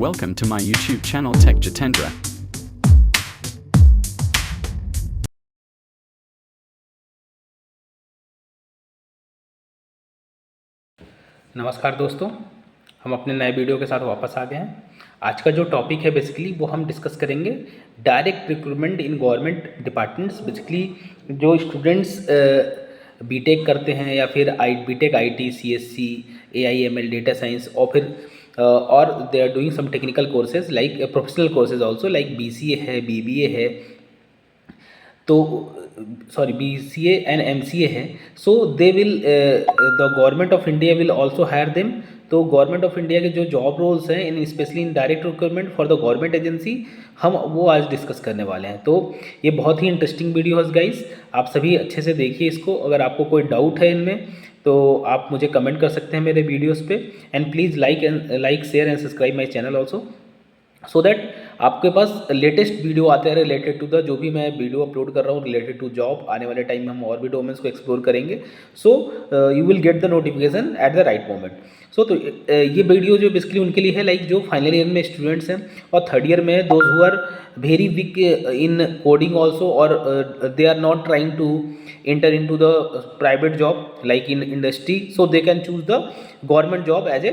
Welcome to my YouTube channel Tech Jitendra. नमस्कार दोस्तों, हम अपने नए वीडियो के साथ वापस आ गए हैं। आज का जो टॉपिक है बेसिकली वो हम डिस्कस करेंगे direct recruitment in government departments. Basically जो स्टूडेंट्स बीटेक करते हैं या फिर BTech IT, CSC, AIML, data science और फिर और they are doing some technical courses like professional courses also like BCA है, बीबीए है, तो सॉरी BCA एंड MCA है। So they will the government of India will also hire them. तो government of India के जो job roles हैं in specially in direct recruitment for the government agency, हम वो आज डिस्कस करने वाले हैं। तो ये बहुत ही इंटरेस्टिंग वीडियो है गाइस, आप सभी अच्छे से देखिए इसको। अगर आपको कोई डाउट है इनमें तो आप मुझे कमेंट कर सकते हैं मेरे वीडियोज़ पे। And please like share and subscribe my channel also, so that आपके पास लेटेस्ट वीडियो आते हैं रिलेटेड टू द जो भी मैं वीडियो अपलोड कर रहा हूँ रिलेटेड टू जॉब। आने वाले टाइम में हम और भी डोमेन्स को एक्सप्लोर करेंगे, so you will get the notification at the right moment. So तो ये वीडियो जो बेसिकली उनके लिए है लाइक जो फाइनल ईयर में स्टूडेंट्स हैं और थर्ड ईयर में those who are very weak in coding also, और they are not trying to enter into the private job like in industry, so they can choose the government job as a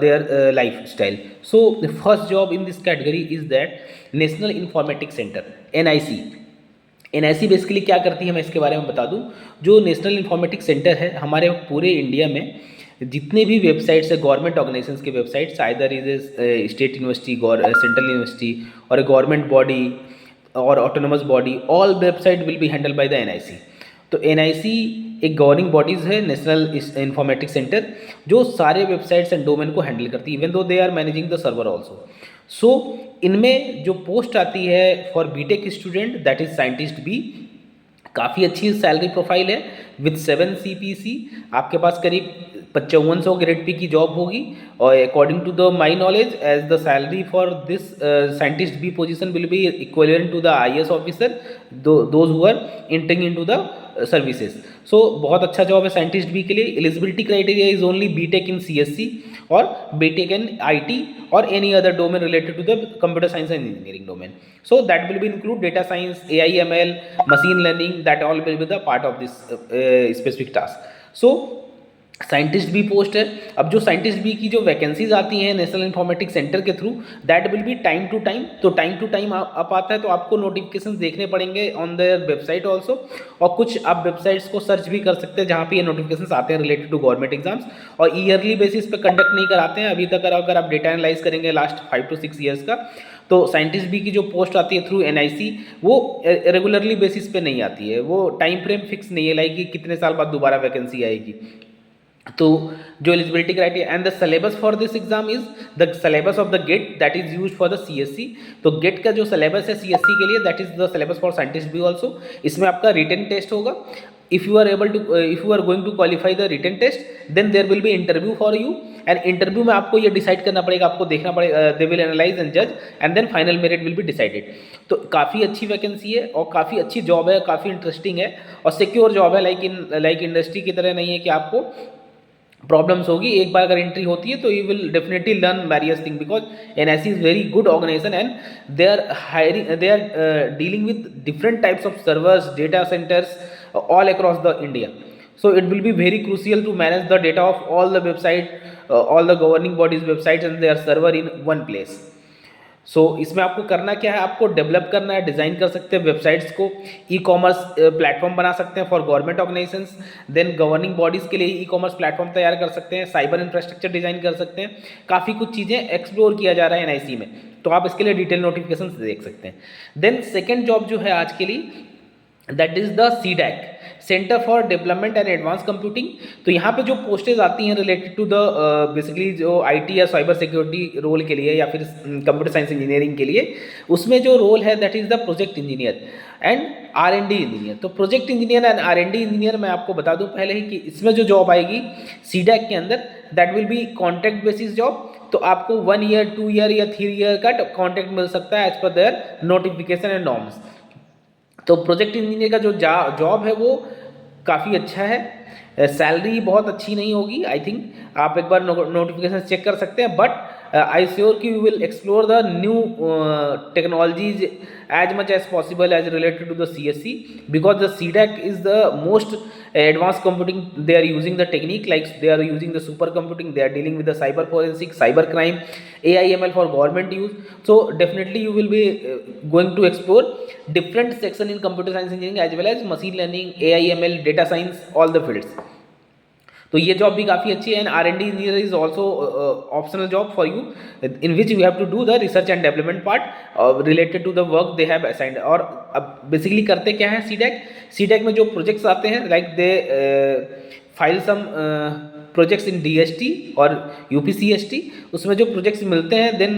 their lifestyle. So the first job in this category is that National Informatics Center, NIC basically क्या करती है मैं इसके बारे में बता दूं। जो नेशनल इंफॉर्मेटिक्स सेंटर है हमारे पूरे इंडिया में जितने भी वेबसाइट्स है गवर्नमेंट ऑर्गेनाइजेशंस के websites, either is a state university, central university और ए गवर्नमेंट बॉडी और autonomous body, all website will be handle by the NIC। तो NIC एक गवर्निंग बॉडीज़ है, नेशनल इंफॉर्मेटिक्स सेंटर, जो सारे वेबसाइट्स एंड डोमेन को handle करती है, even though they are managing the server also. So इनमें जो पोस्ट आती है for BTech student that is scientist B, काफ़ी अच्छी सैलरी प्रोफाइल है विद 7 CPC। आपके पास करीब 5500 ग्रेड पी की जॉब होगी, और according to the my knowledge as the salary for this scientist B position will be equivalent to the IAS officer those who are entering into the services. So बहुत अच्छा job है scientist B के लिए। Eligibility criteria is only BTech in CSC और BTech in IT और any other domain related to the computer science and engineering domain. So that will be include data science, AIML, machine learning, that all will be the part of this specific task. So scientist B post है। अब जो scientist B की जो vacancies आती हैं National informatics Centre के through, that will be time to time. तो time to time आप आता है तो आपको नोटिफिकेशन देखने पड़ेंगे ऑन देयर वेबसाइट ऑल्सो, और कुछ आप वेबसाइट्स को सर्च भी कर सकते हैं जहाँ पे ये नोटिफिकेशन आते हैं रिलेटेड टू गवर्नमेंट एग्जाम्स, और ईयरली बेसिस पे कंडक्ट नहीं कराते हैं अभी तक। अगर आप डेटा एनालाइज करेंगे लास्ट 5 to 6 ईयर्स का, तो साइंटिस्ट बी की जो पोस्ट आती है थ्रू NIC वो रेगुलरली बेसिस पे नहीं आती है, वो टाइम फ्रेम फिक्स नहीं है लाइक कि कितने साल बाद दोबारा वैकेंसी आएगी। तो जो eligibility criteria and the syllabus for this exam is the syllabus of the GATE that is used for the CSC। तो गेट का जो सिलेबस है CSC के लिए that is the syllabus for scientist B also. इसमें आपका written test होगा। If you are going to qualify the written test then there will be interview for you, and interview में आपको ये डिसाइड करना पड़ेगा, आपको देखना पड़ेगा, दे विल एनालाइज एंड जज and then final merit will be decided. तो काफ़ी अच्छी वैकेंसी है और काफ़ी अच्छी जॉब है, काफ़ी इंटरेस्टिंग है और सिक्योर जॉब है। लाइक इंडस्ट्री की तरह नहीं है कि आपको प्रॉब्लम्स होगी। एक बार अगर एंट्री होती है तो you will definitely learn various thing, because NIC is very good organisation and they are dealing with different types of servers, data centres all across the India. So it will be very crucial to manage the data of all the website, all the governing bodies websites and their server in one place. सो इसमें आपको करना क्या है, आपको develop करना है, design कर सकते हैं वेबसाइट्स को, ई-कॉमर्स प्लेटफॉर्म बना सकते हैं for government organisations, then governing bodies के लिए ई-कॉमर्स प्लेटफॉर्म तैयार कर सकते हैं, साइबर इंफ्रास्ट्रक्चर डिज़ाइन कर सकते हैं। काफ़ी कुछ चीज़ें एक्सप्लोर किया जा रहा है NIC में, तो आप इसके लिए डिटेल नोटिफिकेशन देख सकते हैं। देन सेकेंड जॉब जो है आज के लिए that is the CDAC, centre for development and advance computing. तो यहाँ पे जो पोस्टेज आती हैं रिलेटेड टू द बेसिकली जो IT या साइबर सिक्योरिटी रोल के लिए या फिर कंप्यूटर साइंस इंजीनियरिंग के लिए, उसमें जो रोल है that is the project engineer and R&D engineer. तो project engineer and R&D engineer मैं आपको बता दूं पहले ही कि इसमें जो जॉब आएगी CDAC के अंदर that will B contract basis job. तो आपको 1 ईयर, 2 ईयर या 3 ईयर का कॉन्ट्रैक्ट मिल सकता है एज पर देयर नोटिफिकेशन एंड नॉर्म्स। तो प्रोजेक्ट इंजीनियर का जो जॉब है वो काफ़ी अच्छा है, सैलरी बहुत अच्छी नहीं होगी, आई थिंक आप एक बार नोटिफिकेशन चेक कर सकते हैं, बट I sure कि you will explore the new technologies as much as possible as related to the CSC, because the CDAC is the most advanced computing. They are using the technique like they are using the supercomputing. They are dealing with the cyber forensic, cyber crime, AI/ML for government use. So definitely you will be going to explore different section in computer science engineering as well as machine learning, AI/ML, data science, all the fields. तो ये job भी काफ़ी अच्छी है. And R&D engineer is also optional job for you, in which you have to do the research and development part related to the work they have assigned. और अब basically करते क्या है सीडैक में जो प्रोजेक्ट्स आते हैं like they file some projects in DST और UPCST, उसमें जो प्रोजेक्ट्स मिलते हैं then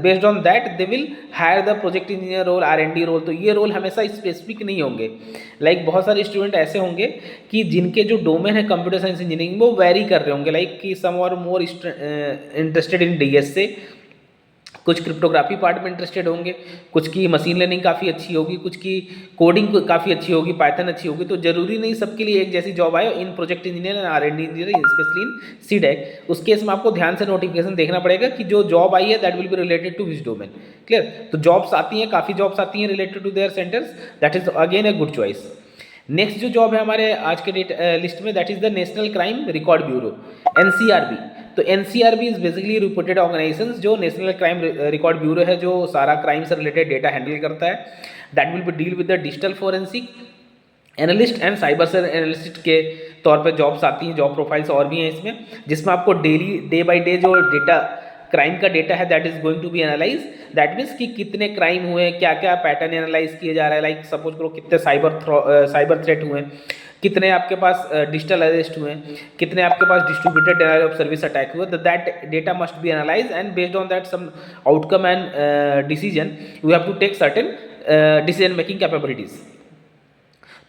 based on that they will hire the project engineer role, R&D role. तो ये रोल हमेशा स्पेसिफिक नहीं होंगे. लाइक बहुत सारे स्टूडेंट ऐसे होंगे कि जिनके जो डोमेन है कंप्यूटर साइंस इंजीनियरिंग वो वेरी कर रहे होंगे, लाइक कि some are more interested in DS से, कुछ क्रिप्टोग्राफी पार्ट में इंटरेस्टेड होंगे, कुछ की मशीन लर्निंग काफ़ी अच्छी होगी, कुछ की कोडिंग काफ़ी अच्छी होगी, पाइथन अच्छी होगी. तो जरूरी नहीं सबके लिए एक जैसी जॉब आए in project engineer and R&D engineer, specially in CDAC. उस केस में आपको ध्यान से नोटिफिकेशन देखना पड़ेगा कि जो जॉब आई है that will be related to which domain. Clear. तो जॉब्स आती हैं, काफ़ी जॉब्स आती हैं related to their centres. That is again a good choice. Next जो जॉब है हमारे आज के लिस्ट में that is the National Crime Record Bureau, NCRB. तो NCRB is basically reported organisation, जो नेशनल क्राइम रिकॉर्ड ब्यूरो है जो सारा क्राइम से रिलेटेड डेटा हैंडल करता है. That will be deal with the digital forensic analyst and cyber cell analyst के तौर पे जॉब्स आती हैं. जॉब प्रोफाइल्स और भी हैं इसमें, जिसमें आपको डेली डे बाई डे जो डेटा क्राइम का डेटा है that is going to be analyse. That means कि कितने क्राइम हुए, क्या क्या पैटर्न एनालाइज किए जा रहा है. लाइक सपोज करो कितने साइबर थ्रेट हुए, कितने आपके पास डिजिटल अरेस्ट हुए, कितने आपके पास distributed denial of service attack हुए. That data must be analyse and based on that some outcome and decision you have to take certain decision making capabilities.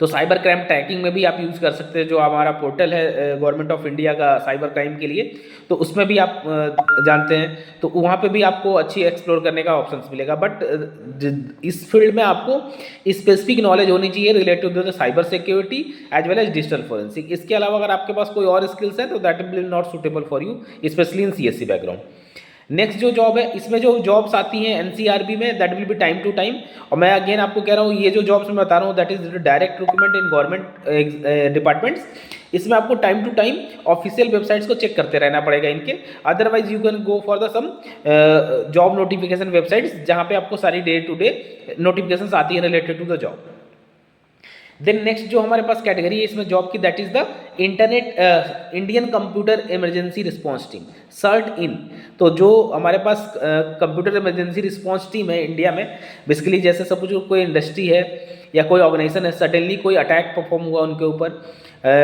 तो साइबर क्राइम ट्रैकिंग में भी आप use कर सकते हैं, जो हमारा पोर्टल है गवर्नमेंट ऑफ इंडिया का साइबर क्राइम के लिए, तो उसमें भी आप जानते हैं. तो वहाँ पे भी आपको अच्छी एक्सप्लोर करने का ऑप्शन मिलेगा. बट इस फील्ड में आपको स्पेसिफिक नॉलेज होनी चाहिए related to the cyber security as well as digital forensic. इसके अलावा अगर आपके पास कोई और स्किल्स हैं तो that will not suitable for you, specially in CSC background. Next जो जॉब है, इसमें जो जॉब्स आती हैं NCRB में that will be time to time. और मैं अगेन आपको कह रहा हूँ ये जो जॉब्स मैं बता रहा हूँ that is direct recruitment in government departments. इसमें आपको time to time official websites को चेक करते रहना पड़ेगा इनके. Otherwise you can go for the some job notification websites जहाँ पे आपको सारी डे टू डे नोटिफिकेशन आती है related to the job. Then next जो हमारे पास कैटेगरी है इसमें जॉब की that is the Indian computer emergency response team, CERT in. तो जो हमारे पास कंप्यूटर इमरजेंसी रिस्पॉन्स टीम है इंडिया में, बेसिकली जैसे सपोज कोई इंडस्ट्री है या कोई ऑर्गेनाइजेशन है, सडनली कोई अटैक परफॉर्म हुआ उनके ऊपर,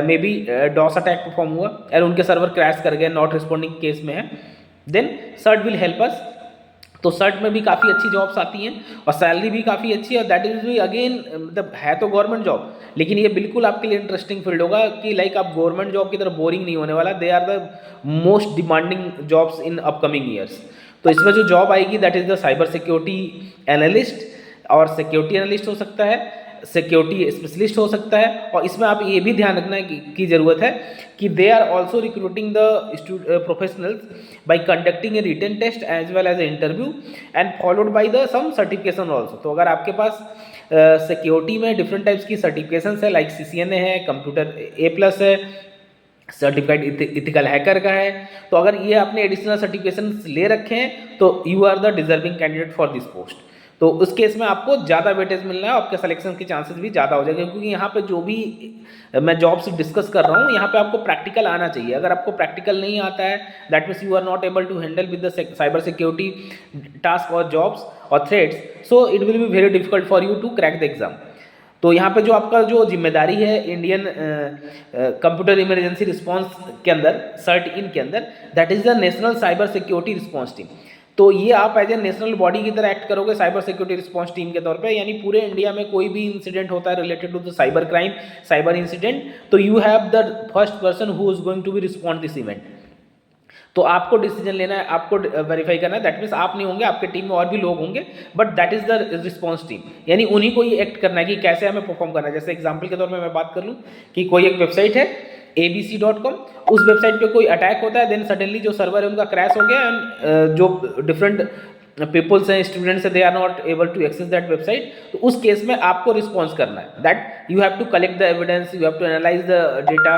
may be DoS attack perform हुआ और उनके सर्वर क्रैश कर गए, नॉट रिस्पॉन्डिंग केस में है, then CERT will help us. तो CERT में भी काफ़ी अच्छी जॉब्स आती हैं और सैलरी भी काफ़ी अच्छी है. और दैट इज भी अगेन मतलब है तो गवर्नमेंट जॉब, लेकिन ये बिल्कुल आपके लिए इंटरेस्टिंग फील्ड होगा कि लाइक आप गवर्नमेंट जॉब की तरह बोरिंग नहीं होने वाला. They are the most demanding jobs in upcoming years. तो इसमें जो जॉब आएगी that is the cyber security analyst, और सिक्योरिटी एनालिस्ट हो सकता है, सिक्योरिटी स्पेशलिस्ट हो सकता है. और इसमें आप ये भी ध्यान रखना की ज़रूरत है कि they are also recruiting the professionals by conducting a written test as well as a interview and followed by the some certification also. तो अगर आपके पास सिक्योरिटी में डिफरेंट टाइप्स की सर्टिफिकेशन है, लाइक CCNA है, कंप्यूटर A+ है, certified ethical hacker का है, तो अगर ये आपने एडिशनल सर्टिफिकेशन ले रखे हैं तो you are the deserving candidate for this post. तो उस केस में आपको ज़्यादा वेटेज मिलना है, आपके सिलेक्शन के चांसेस भी ज़्यादा हो जाएंगे. क्योंकि यहाँ पे जो भी मैं जॉब्स डिस्कस कर रहा हूँ यहाँ पे आपको प्रैक्टिकल आना चाहिए. अगर आपको प्रैक्टिकल नहीं आता है that means you are not able to handle with the cyber security task और जॉब्स और threads, so it will be very difficult for you to crack the exam. तो यहाँ पे जो आपका जो जिम्मेदारी है इंडियन कंप्यूटर इमरजेंसी रिस्पॉन्स के अंदर, CERT इन के अंदर, that is the national cyber security response team. तो ये आप एज ए नेशनल बॉडी की तरह एक्ट करोगे साइबर सिक्योरिटी रिस्पॉन्स टीम के तौर पे. यानी पूरे इंडिया में कोई भी इंसिडेंट होता है related to the cyber crime, cyber incident, तो you have the first person who is going to be respond this event. तो आपको डिसीजन लेना है, आपको वेरीफाई करना है. दैट मीन्स आप नहीं होंगे, आपके टीम में और भी लोग होंगे, but that is the response team. यानी उन्हीं को ये एक्ट करना है कि कैसे हमें परफॉर्म करना है. जैसे एग्जाम्पल के तौर पर मैं बात कर लूँ कि कोई एक वेबसाइट है abc.com। उस वेबसाइट पे कोई अटैक होता है, देन सडनली जो सर्वर है उनका क्रैश हो गया एंड जो डिफरेंट पीपल्स हैं, स्टूडेंट्स हैं, they are not able to access that website. तो उस केस में आपको रिस्पॉन्स करना है, that you have to collect the evidence, you have to analyse the data.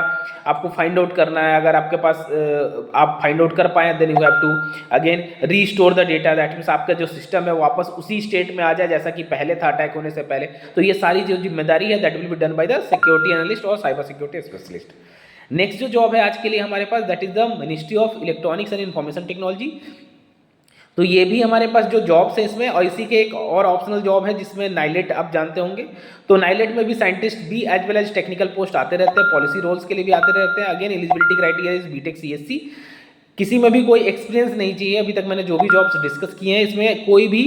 आपको फाइंड आउट करना है, अगर आपके पास आप फाइंड आउट कर पाए then you have to again restore the data, that means आपका जो सिस्टम है वापस उसी स्टेट में आ जाए जैसा कि पहले था अटैक होने से पहले। तो ये सारी जो जिम्मेदारी है that will be done by the security analyst और साइबर सिक्योरिटी स्पेशलिस्ट। नेक्स्ट जो जॉब है आज के लिए हमारे पास that is the Ministry of Electronics and Information Technology. तो ये भी हमारे पास जो जॉब्स है इसमें, और इसी के एक और ऑप्शनल जॉब है जिसमें नाइलेट आप जानते होंगे। तो नाइलेट में भी साइंटिस्ट भी as well as technical post आते रहते हैं, पॉलिसी रोल्स के लिए भी आते रहते हैं। Again eligibility criteria is BTech CSC. किसी में भी कोई एक्सपीरियंस नहीं चाहिए। अभी तक मैंने जो भी जॉब्स डिस्कस किए हैं इसमें कोई भी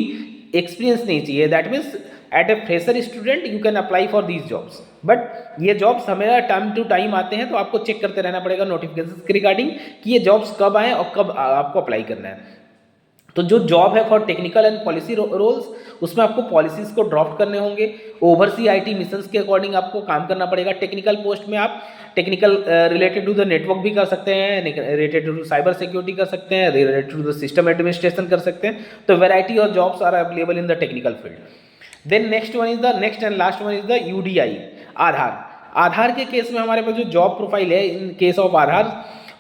एक्सपीरियंस नहीं चाहिए, that means at a fresher student you can apply for these jobs. But ये जॉब्स हमेशा टाइम टू टाइम आते हैं, तो आपको चेक करते रहना पड़ेगा नोटिफिकेशन के रिगार्डिंग कि ये जॉब्स कब आए और कब आपको अप्लाई करना है। तो जो जॉब है for technical and policy roles, उसमें आपको पॉलिसीज को ड्राफ्ट करने होंगे, ओवरसी आईटी मिशंस के अकॉर्डिंग आपको काम करना पड़ेगा। टेक्निकल पोस्ट में आप technical related to the network भी कर सकते हैं, रिलेटेड टू साइबर सिक्योरिटी कर सकते हैं, related to the system administration कर सकते हैं। तो variety of jobs are available in the technical field. Then next and last one is the UDI, Aadhaar. Aadhaar के केस में हमारे पास जो जॉब प्रोफाइल है इन केस ऑफ आधार,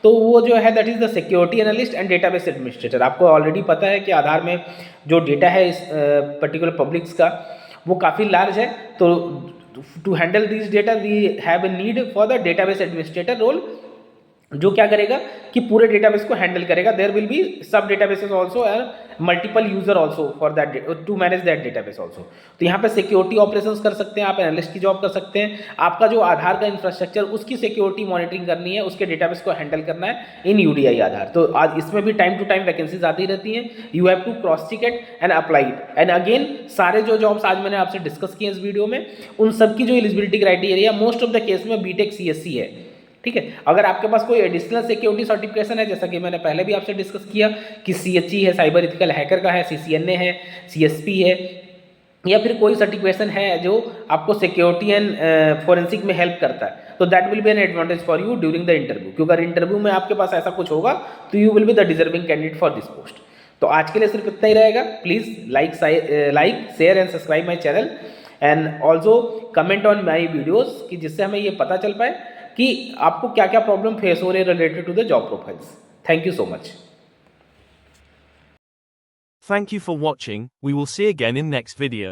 तो वो जो है that is the security analyst and database administrator. आपको ऑलरेडी पता है कि आधार में जो डेटा है इस पर्टिकुलर पब्लिक्स का वो काफ़ी लार्ज है। तो to handle this data we have a need for the database administrator role, जो क्या करेगा कि पूरे डेटाबेस को हैंडल करेगा। There will be sub databases also and multiple user also for that to manage that database also. तो यहाँ पे सिक्योरिटी ऑपरेशंस कर सकते हैं आप, एनालिस्ट की जॉब कर सकते हैं। आपका जो आधार का इंफ्रास्ट्रक्चर उसकी सिक्योरिटी मॉनिटरिंग करनी है, उसके डेटाबेस को हैंडल करना है इन यूडीआई आधार। तो आज इसमें भी टाइम टू टाइम वैकेंसीज आती रहती हैं, you have to cross check it and apply it. And again सारे जो जॉब्स आज मैंने आपसे डिस्कस किए इस वीडियो में, उन सबकी जो eligibility criteria most of the case में बीटेक सीएससी है, ठीक है। अगर आपके पास कोई एडिशनल सिक्योरिटी सर्टिफिकेशन है, जैसा कि मैंने पहले भी आपसे डिस्कस किया कि सीएचई है, साइबर इथिकल हैकर का है, सीसीएनए है, सीएसपी है, या फिर कोई सर्टिफिकेशन है जो आपको सिक्योरिटी एंड फोरेंसिक में हेल्प करता है, तो that will B an advantage for you during the interview. क्योंकि अगर इंटरव्यू में आपके पास ऐसा कुछ होगा तो you will be the deserving candidate for this post. तो आज के लिए सिर्फ इतना ही रहेगा। Please like share and subscribe my channel and also comment on my videos, कि जिससे हमें ये पता चल पाए कि आपको क्या क्या प्रॉब्लम फेस हो रहे हैं related to the job profiles. Thank you so much. Thank you for watching. We will see again in next video.